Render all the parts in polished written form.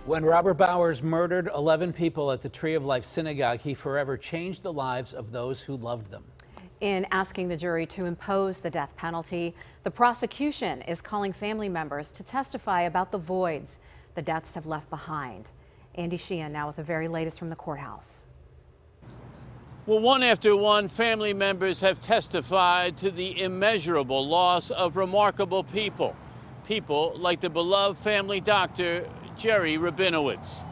When Robert Bowers murdered 11 people at the Tree of Life Synagogue, he forever changed the lives of those who loved them. In asking the jury to impose the death penalty, the prosecution is calling family members to testify about the voids the deaths have left behind. Andy Sheehan now with the very latest from the courthouse. Well, one after one, family members have testified to the immeasurable loss of remarkable people. People like the beloved family doctor, Jerry Rabinowitz.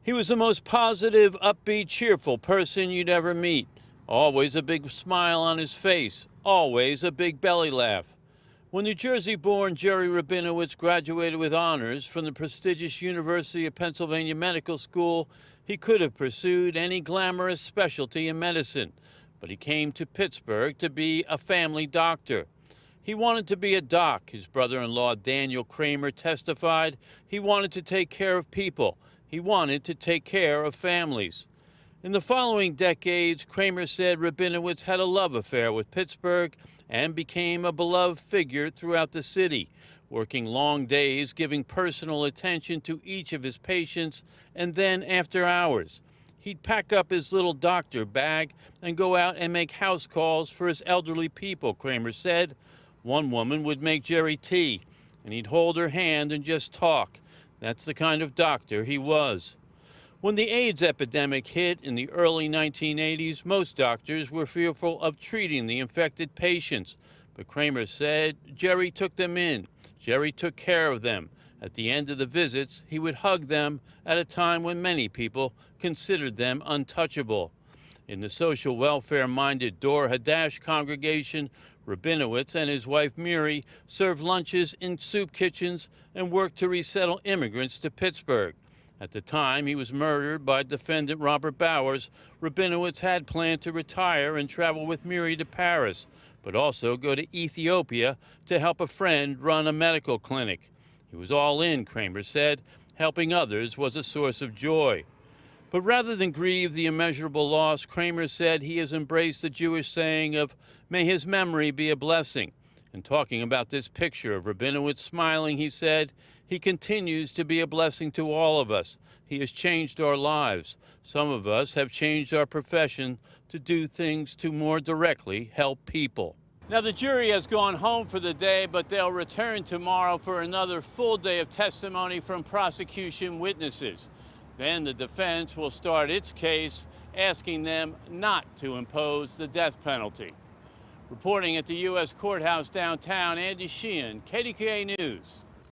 He was the most positive, upbeat, cheerful person you'd ever meet. Always a big smile on his face, always a big belly laugh. When New Jersey-born Jerry Rabinowitz graduated with honors from the prestigious University of Pennsylvania Medical School, he could have pursued any glamorous specialty in medicine, but he came to Pittsburgh to be a family doctor. He wanted to be a doc, his brother-in-law Daniel Kramer testified. He wanted to take care of people. He wanted to take care of families. In the following decades, Kramer said Rabinowitz had a love affair with Pittsburgh and became a beloved figure throughout the city, working long days, giving personal attention to each of his patients, and then after hours, he'd pack up his little doctor bag and go out and make house calls for his elderly people, Kramer said. One woman would make Jerry tea, and he'd hold her hand and just talk. That's the kind of doctor he was. When the AIDS epidemic hit in the early 1980s, most doctors were fearful of treating the infected patients. But Kramer said Jerry took them in. Jerry took care of them. At the end of the visits, he would hug them at a time when many people considered them untouchable. In the social welfare-minded Dor Hadash congregation, Rabinowitz and his wife Miri served lunches in soup kitchens and worked to resettle immigrants to Pittsburgh. At the time he was murdered by defendant Robert Bowers, Rabinowitz had planned to retire and travel with Miri to Paris, but also go to Ethiopia to help a friend run a medical clinic. He was all in, Kramer said. Helping others was a source of joy. But rather than grieve the immeasurable loss, Kramer said he has embraced the Jewish saying of, "May his memory be a blessing." And talking about this picture of Rabinowitz smiling, he said, "He continues to be a blessing to all of us. He has changed our lives. Some of us have changed our profession to do things to more directly help people." Now, the jury has gone home for the day, but they'll return tomorrow for another full day of testimony from prosecution witnesses. Then the defense will start its case, asking them not to impose the death penalty. Reporting at the U.S. Courthouse downtown, Andy Sheehan, KDKA News.